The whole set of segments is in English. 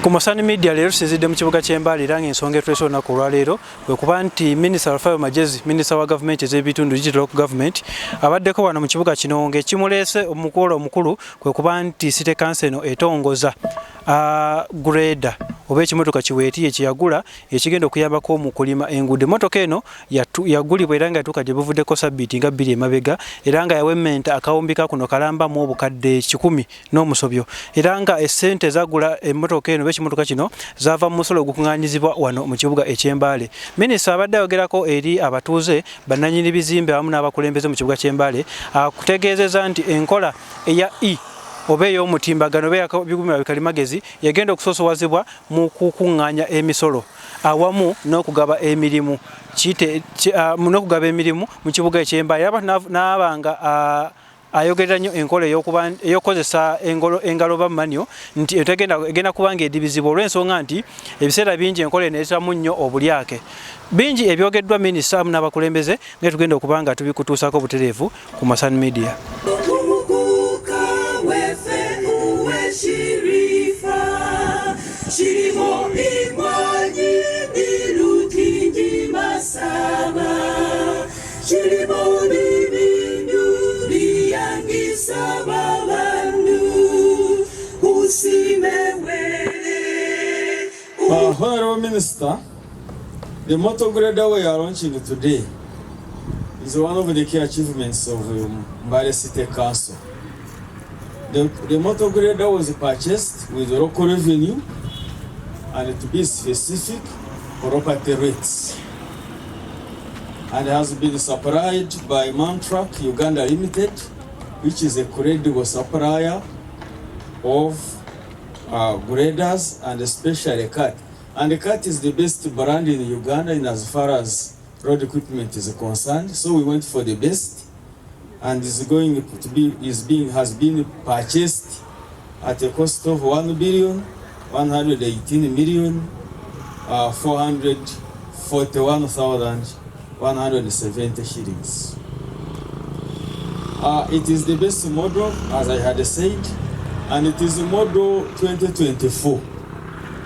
Ku Masani Media leero sizidde mu kibuga ky'Embale era ng'ensonga etwese olunaku olwaleero bwe kuba nti Minisita Raphael Magyezi, Minisita wa gavumenti ez'ebitundu digital government, abaddeko wano mu kibuga kino ng'ekimuleese omukolo omukulu kwe kuba nti City Council eno etongoza grader oba ekimotoka kiweetiye kyeyagula ekigenda okuyambako mu kulima enguudo. Emmotoka eno yagulibwa era nga yatuuka gye buvuddeko sabbiiti nga 2 emabega era nga yawemmenta akawumbika kuno kalambamu obukadde 100 n'omusobyo era nga essente zagula emmotoka eno ekimotoka kino zaava mu musolo ogukuŋŋaanyizibwa wano mu kibuga eky'Embale. Minisita abadde ayogerako eri abatuuze bannannyini bizimbe awamu n'abakulembeze mu kibuga ky'Embale akutegeezeza nti enkola eya oba ey'omutimbagano oba bigumira bikalimagezi yagenda okusoosowazibwa mu kukuŋŋaanya emisolo awamu n'okugaba emirimu mu kibuga eky'Embale. N'abanga ayogerera nnyo enkola ey'okukozesa engalo ba manyo nti egenda kuba ng'edibizibwa olw'ensonga nti ebiseera bingi enkola eno ereetamu nnyo obulyake. Bingi ebyogeddwa minisita n'abakulembeze nga tugenda okuba nga tubikutuusako butereevu ku Masani Media. Honorable Minister, the motor grader we are launching today is one of the key achievements of Mbale City Council. The motor grader was purchased with local revenue and to be specific, property rates, and has been supplied by Mantruck Uganda Limited, which is a credible supplier of graders and especially CAT. And the CAT is the best brand in Uganda in as far as road equipment is concerned. So we went for the best, and has been purchased at a cost of 1,118,441,170 shillings. It is the best model, as I had said, and it is model 2024.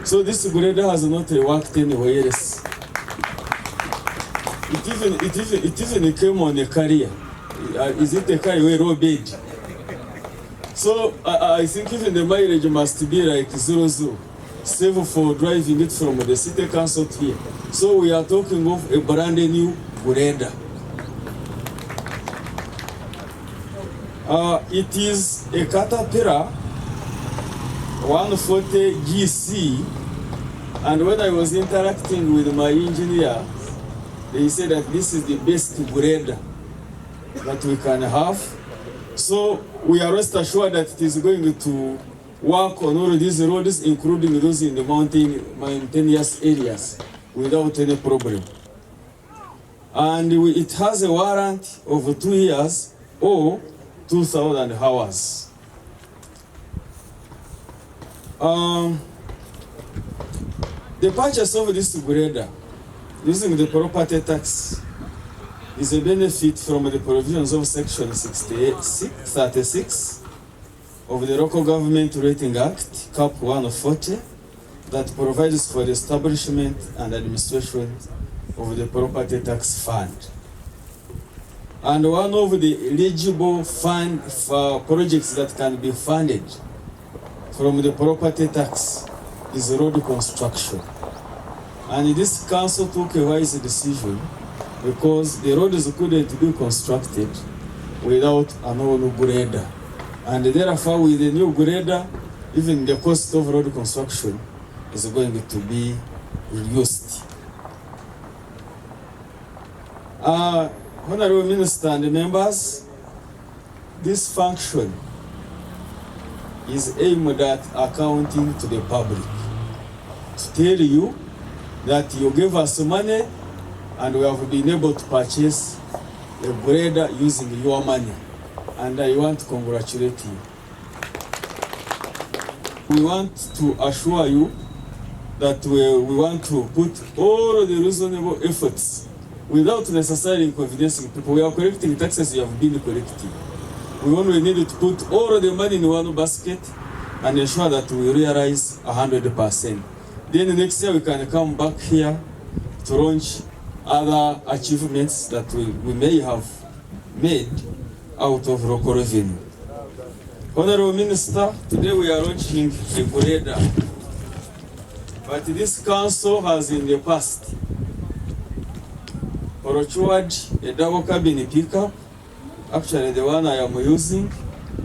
So this grader has not worked anywhere else. It even came on a carrier. Is it a carrier road bed? So I think even the mileage must be like 0.0, save for driving it from the City Council here. So we are talking of a brand new grader. It is a Caterpillar 140 GC, and when I was interacting with my engineer, they said that this is the best grader that we can have. So we are rest assured that it is going to work on all these roads, including those in the mountainous areas, without any problem. And it has a warranty of 2 years or 2,000 hours. The purchase of this grader using the property tax is a benefit from the provisions of Section 36 of the Local Government Rating Act, Cap 140, that provides for the establishment and administration of the property tax fund. And one of the eligible fund for projects that can be funded from the property tax is road construction. And this council took a wise decision because the roads couldn't be constructed without a new grader. And therefore, with the new grader, even the cost of road construction is going to be reduced. Honorable Minister and members, this function is aimed at accounting to the public, to tell you that you gave us money and we have been able to purchase a grader using your money, and I want to congratulate you. We want to assure you that we want to put all the reasonable efforts without necessarily inconveniencing people. We are collecting taxes you have been collecting. We only need to put all the money in one basket and ensure that we realize 100%. Then next year we can come back here to launch other achievements that we may have made out of local revenue. Honorable Minister, today we are launching a grader, but this council has in the past procured a double cabin pickup, actually the one I am using,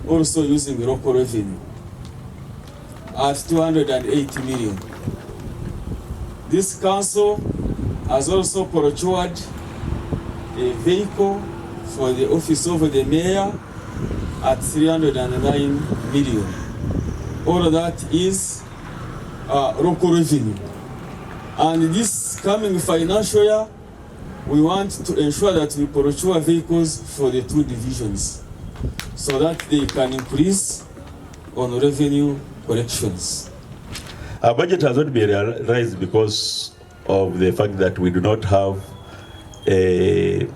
also using local revenue, at 280 million. This council has also procured a vehicle for the office of the mayor at 309 million. All of that is local revenue. And this coming financial year, we want to ensure that we procure vehicles for the 2 divisions so that they can increase on revenue collections. Our budget has not been realized because of the fact that we do not have a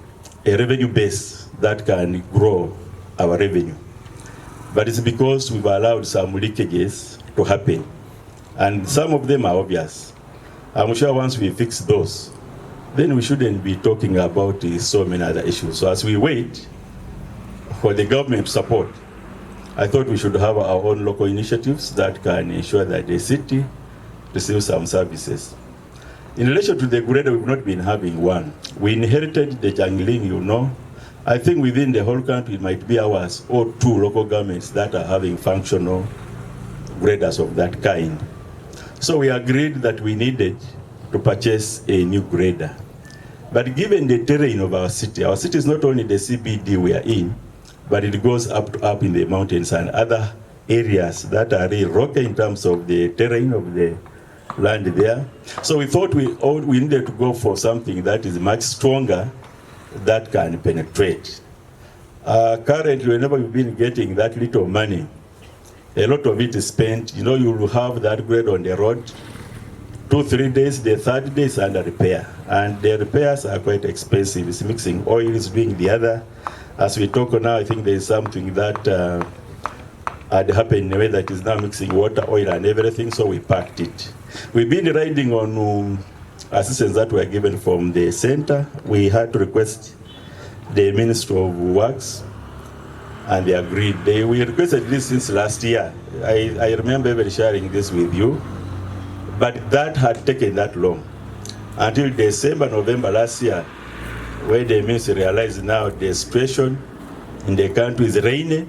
revenue base that can grow our revenue. But it's because we've allowed some leakages to happen. And some of them are obvious. I'm sure once we fix those, then we shouldn't be talking about so many other issues. So as we wait for the government support, I thought we should have our own local initiatives that can ensure that the city receives some services. In relation to the grader, we've not been having one. We inherited the jungling, you know. I think within the whole country, it might be ours or 2 local governments that are having functional graders of that kind. So we agreed that we needed to purchase a new grader. But given the terrain of our city is not only the CBD we are in, but it goes up in the mountains and other areas that are really rocky in terms of the terrain of the land there. So we thought we needed to go for something that is much stronger that can penetrate. Currently, whenever you've been getting that little money, a lot of it is spent. You know, you will have that grade on the road 2-3 days, the 3rd day is under repair. And the repairs are quite expensive. It's mixing oil, is doing the other. As we talk now, I think there is something that had happened in a way that is now mixing water, oil, and everything, so we packed it. We've been riding on assistance that were given from the center. We had to request the Ministry of Works, and they agreed. We requested this since last year. I remember even sharing this with you, but that had taken that long. Until December, November last year, where the ministry realized now the situation in the country is rainy,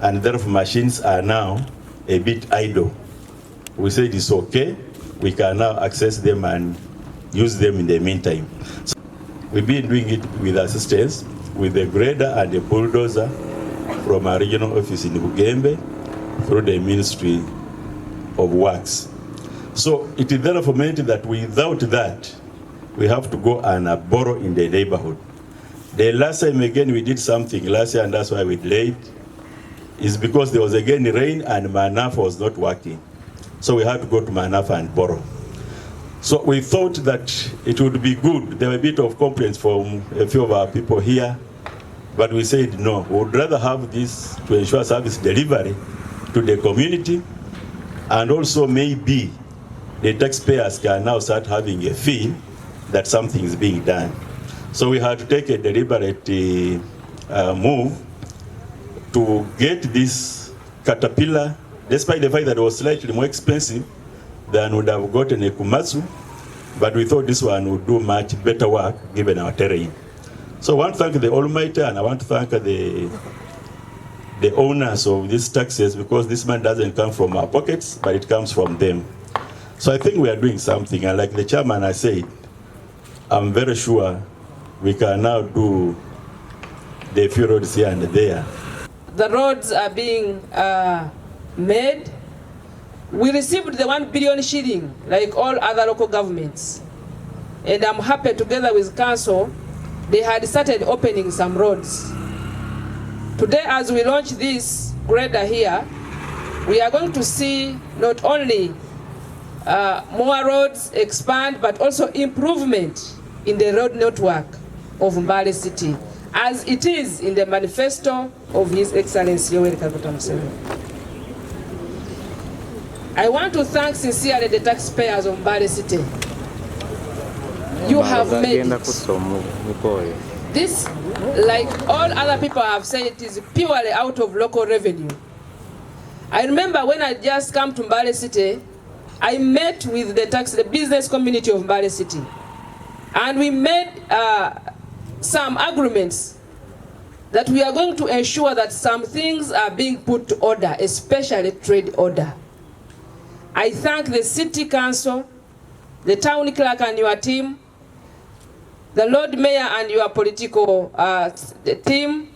and therefore machines are now a bit idle. We said it's okay, we can now access them and use them in the meantime. So we've been doing it with assistance, with the grader and the bulldozer from our regional office in Bugembe through the Ministry of Works. So it is therefore meant that without that, we have to go and borrow in the neighborhood. The last time again we did something last year, and that's why we delayed, is because there was again rain and Manaf was not working. So we had to go to Manaf and borrow. So we thought that it would be good. There were a bit of complaints from a few of our people here, but we said no, we would rather have this to ensure service delivery to the community, and also maybe the taxpayers can now start having a feel that something is being done. So we had to take a deliberate move to get this Caterpillar, despite the fact that it was slightly more expensive than would have gotten a Komatsu, but we thought this one would do much better work given our terrain. So I want to thank the Almighty, and I want to thank the owners of these taxes, because this money doesn't come from our pockets, but it comes from them. So I think we are doing something, and like the chairman has said, I'm very sure we can now do the few roads here and there. The roads are being made. We received the 1 billion shilling like all other local governments. And I'm happy together with council, they had started opening some roads. Today, as we launch this grader here, we are going to see not only more roads expand, but also improvement in the road network of Mbale City, as it is in the manifesto of His Excellency Yoweri Kaguta Museveni. I want to thank sincerely the taxpayers of Mbale City. You have made it. This, like all other people have said, it is purely out of local revenue. I remember when I just come to Mbale City, I met with the business community of Mbale City. And we made some agreements that we are going to ensure that some things are being put to order, especially trade order. I thank the City Council, the Town Clerk and your team, the Lord Mayor and your political team.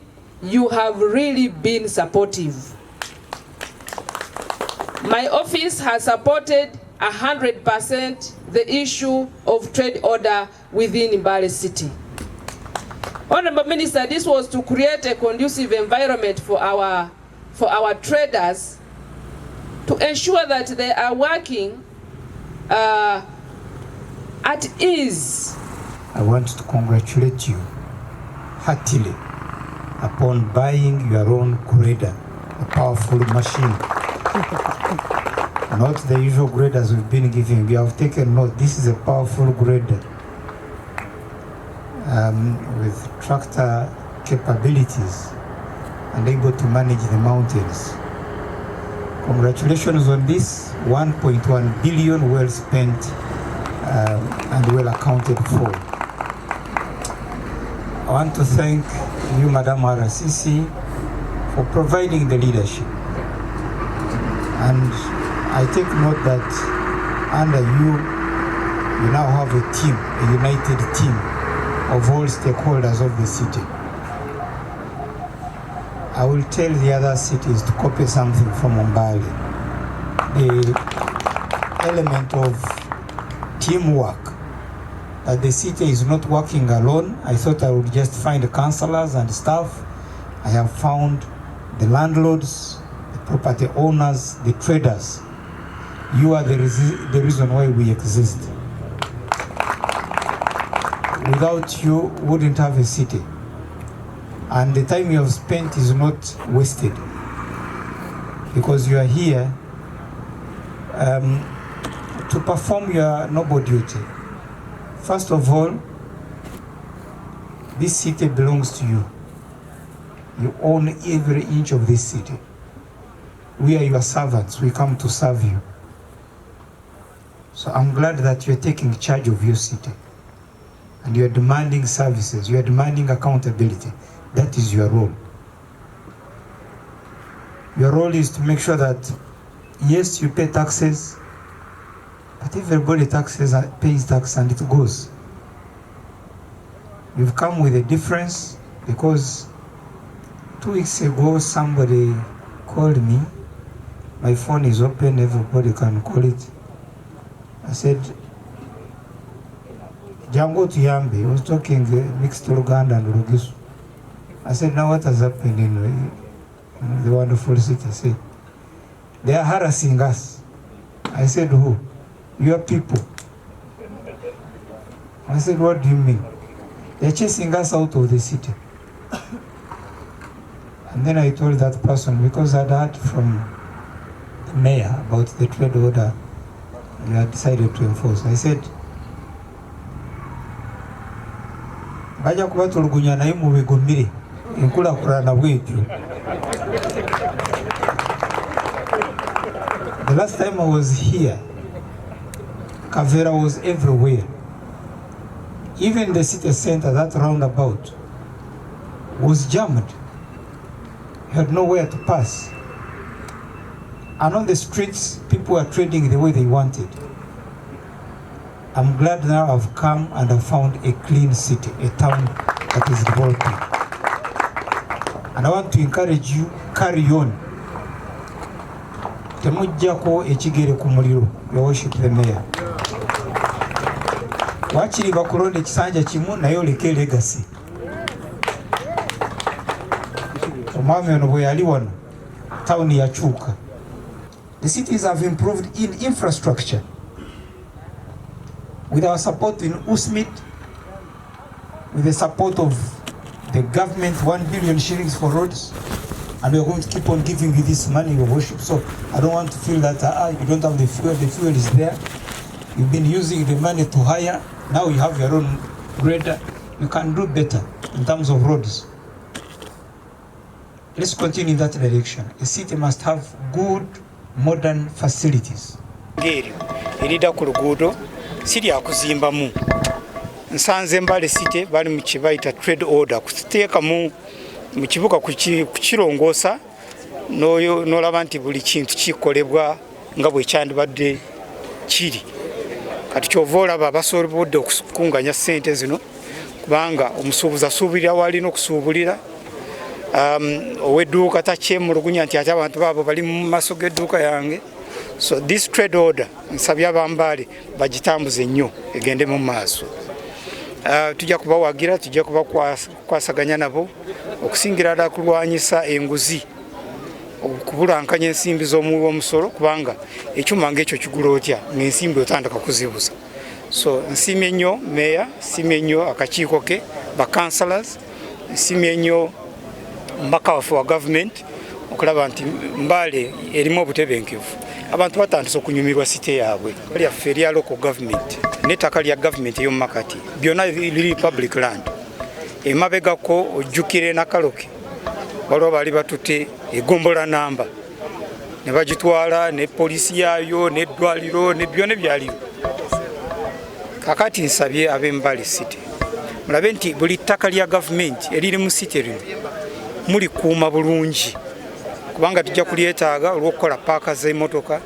You have really been supportive. My office has supported 100% the issue of trade order within Mbale City. Honorable Minister, this was to create a conducive environment for our traders to ensure that they are working at ease. I want to congratulate you heartily upon buying your own grader, a powerful machine. Not the usual graders we've been giving. We have taken note. This is a powerful grader with tractor capabilities and able to manage the mountains. Congratulations on this. 1.1 billion well spent and well accounted for. I want to thank you, Madam Harasisi, for providing the leadership. And I take note that under you, you now have a team, a united team of all stakeholders of the city. I will tell the other cities to copy something from Mbale. The element of teamwork, that the city is not working alone. I thought I would just find the councillors and staff. I have found the landlords, the property owners, the traders. You are the reason why we exist. Without you, we wouldn't have a city. And the time you have spent is not wasted, because you are here to perform your noble duty. First of all, this city belongs to you. You own every inch of this city. We are your servants. We come to serve you. So I'm glad that you're taking charge of your city. And you're demanding services. You're demanding accountability. That is your role. Your role is to make sure that, yes, you pay taxes, but everybody pays tax and it goes. You've come with a difference because 2 weeks ago somebody called me. My phone is open, everybody can call it. I said, Jango Tuyambe. He was talking mixed Luganda and Rugisu. I said, now what has happened in the wonderful city? I said, they are harassing us. I said, who? Your people. I said, what do you mean? They're chasing us out of the city. And then I told that person, because I'd heard from the mayor about the trade order we had decided to enforce. I said, baja kubatulugunya naye mubigumire enkulakulana bwetyo. The last time I was here, Kavera was everywhere. Even the city center, that roundabout, was jammed. You had nowhere to pass. And on the streets, people were trading the way they wanted. I'm glad now I've come and I've found a clean city, a town that is developing. And I want to encourage you, carry on. Temujjako ekigere ku muliro, your worship the mayor. Wakiri bakulonda ekisanja kimu naye oleke legacy. Omwami ono bwe yali wano, town yakyuka. The cities have improved in infrastructure. With our support in USMIT, with the support of the government, 1 billion shillings for roads, and we're going to keep on giving you this money, your worship. So I don't want to feel that you don't have the fuel is there. You've been using the money to hire, now you have your own grader. You can do better in terms of roads. Let's continue in that direction. A city must have good modern facilities. Erida ku luguudo siri akuzimbamu nsanze Mbale City bali mu kibayita trade order kuteeka mu kibuga kukirongosa n'olaba nti buli kintu kikolebwa nga bwe kyandibadde kiri. Kati kyova olaba basobodde okukunganya ssente zino kubanga omusuubuzi asuubirira walina okusuubulira. Ow'edduuka takyemulugunya nti ate abantu baabo bali mu maaso g'edduuka yange. So this trade order nsabye abambale bagitambuze nnyo egende mu maaso. Tujja kubawagira, tujja kubakwasaganya nabo okusingira ddala kulwanyisa enguzi, okubulankanya ensimbi z'omusolo kubanga ekyuma ng'ekyo kigula otya ng'ensimbi otandika kuzibuza. So nsiimye nnyo meya, nsiimye nnyo akakiiko ke, ba councillors, nsiimye nnyo omubaka waffe wa gavumenti okulaba nti Mbale erimu obutebenkevu. Abantu batandise okunyumirwa site yaabwe lyaffe erya local government n'ettaka lya gavumenti ey'omumakati byonna liri public land. Emabegako ojjukire Nakaloke waliwo bali batutte egombola namba ne bagitwala ne poliisi yaayo n'eddwaliro ne byonna byaliyo. Kakati nsabye ab'e Mbale City mulabe nti buli ttaka lya gavumenti eriri mu city lino mulikuuma bulungi kubanga tujja kulyetaaga olw'okukola paaka z'emmotoka,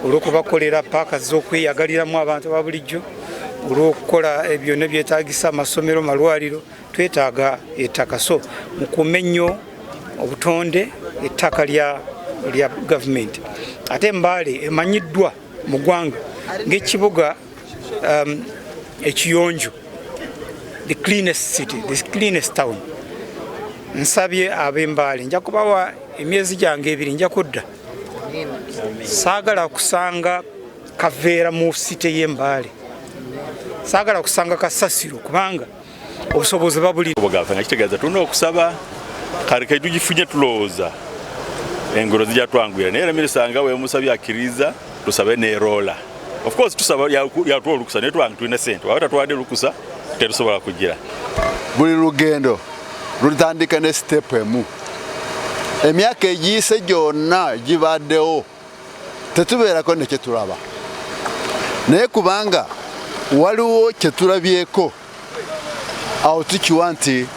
olw'okubakolera paaka z'okweyagaliramu abantu ba bulijjo, olw'okukola byonna byetaagisa amasomero, malwaliro, twetaaga ettaka. So mukuume nnyo obutonde ettaka lya gavumenti. Ate Mbale emanyiddwa mu ggwanga ng'ekibuga ekiyonjo, the cleanest city, the cleanest town. Nsabye ab'e Mbale nja kubawa emyezi gyange 2 nja kudda. Saagala kusanga kaveera mu site y'e Mbale, saagala kusanga kasasiro kubanga obusobozi babuli nga kitegeeza tulina okusaba kale tugifunye tulowooza engero zijja twangwira naye era minisita nga wemusabye akkiriza tusabe neerola. Of course tusaba yatuwa olukusa naye twange tulina ssente waba tatuwadde lukusa tetusobola kugira. Buli lugendo lutandika ne step emu. Emyaka egiyise gyonna gibaddewo tetubeerako ne kyetulaba naye kubanga waliwo kyetulabyeko awo tukiwa nti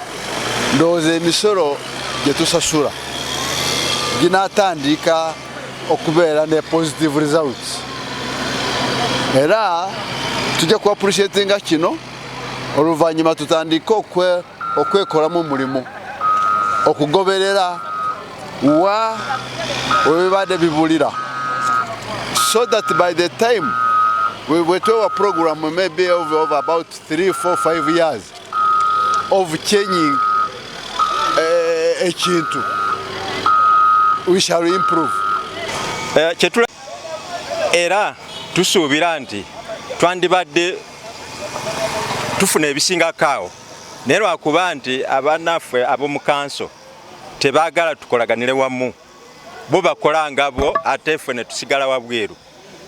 ndowooza emisolo gye tusasula ginaatandika okubeera ne positive results era tujja ku appreciatinga kino oluvannyuma tutandike okwekolamu omulimu okugoberera wa webibadde bibulira so that by the time we do a program maybe of about 3, 4, 5 years of changing ekintu we shall improve. Era tusuubira nti twandibadde tufuna ebisingakaawo naye lwakuba nti abanaffe ab'omu kanso tebaagala tukolaganire wamu, bo bakola ngabo ate ffe ne tusigala wabweru.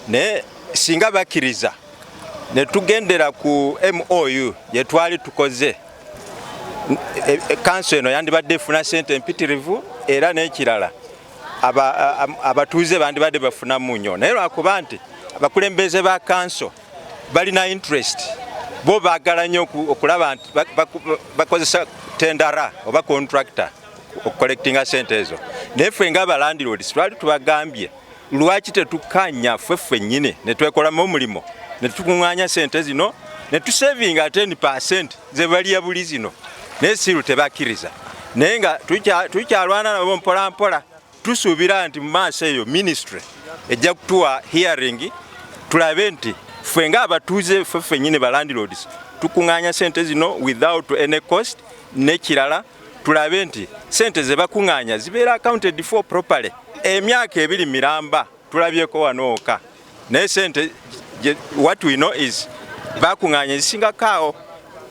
Naye singa bakkiriza ne tugendera ku MOU gye twali tukoze, kanso eno yandibadde efuna ssente empitirivu era n'ekirala abatuuze bandibadde bafunamu nnyo. Naye lwakuba nti abakulembeze ba kanso balina interest, bo baagala nnyo okulaba nti bakozesa tendara oba contractor okukolektinga ssente ezo. Naye ffe ng'abalandiroodi twali tubagambye lwaki tetukanya ffe nnyini ne twekolamu omulimu ne tukuŋŋaanya ssente zino ne tusevinga 10% ze balya buli zino, naye siru tebakkiriza. Naye nga tukyalwana nabo mpolampola, tusuubira nti mu maaso eyo ministry ejja kutuwa hearing tulabe nti ffe ng'abatuuze ffe nnyini balandiroodi tukuŋŋaanya ssente zino without any cost, n'ekirala tulabe nti ssente ze bakuŋŋaanya zibeera accounted for properly. Emyaka 2 miramba tulabyeko wanooka, naye ssente what we know is bakuŋŋaanya zisingakaawo,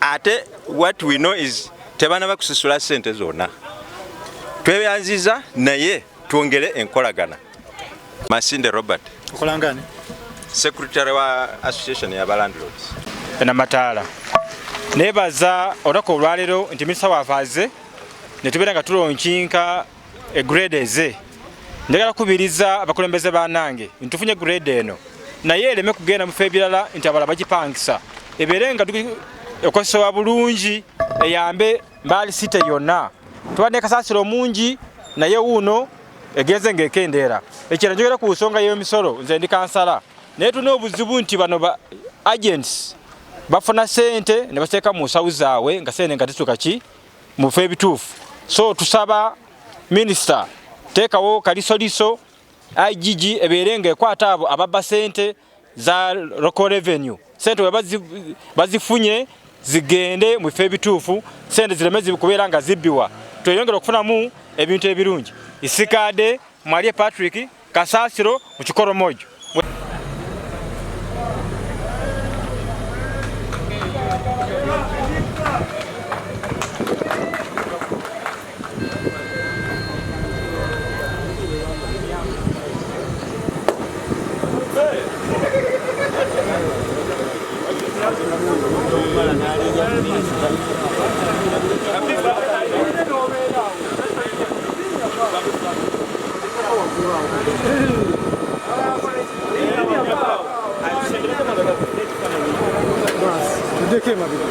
ate what we know is tebana bakusasula ssente zonna. tweyanziza naye twongere enkolagana. Masinde Robert, okolangani secretary wa association ya landlords Namataala. Nebaza olako olwalero nti minisita wafaaze ne tubeera nga tulonkinka grade eze. Njagala kubiriza abakulembeze banange ntufunye grade eno naye ereme kugenda mu ffe ebirala nti abala bagipangisa ebeere nga ekosewa bulungi eyambe Mbale City yonna. Tubadde kasasiro mungi naye wuuno egenze ng'ekendeera. Ekirala njogera ku nsonga y'emisolo nze ndi kansala naye tulina obuzibu nti bano ba agents bafuna sente ne bateeka mu nsawo zaabwe nga sente nga tetuuka ki mu bifo ebituufu. So tusaba minisita teekawo kalisoliso IGG ebeere ng'ekwata abo ababba sente za local revenue. Sente we bazifunye zigende mu bifo ebituufu, sente zireme kubeera nga zibbiwa. Tweyongera okufunamu ebintu ebirungi. Isikade Mwalie Patrick Kasasiro mu Kikoromojo. Tudeke mabidi.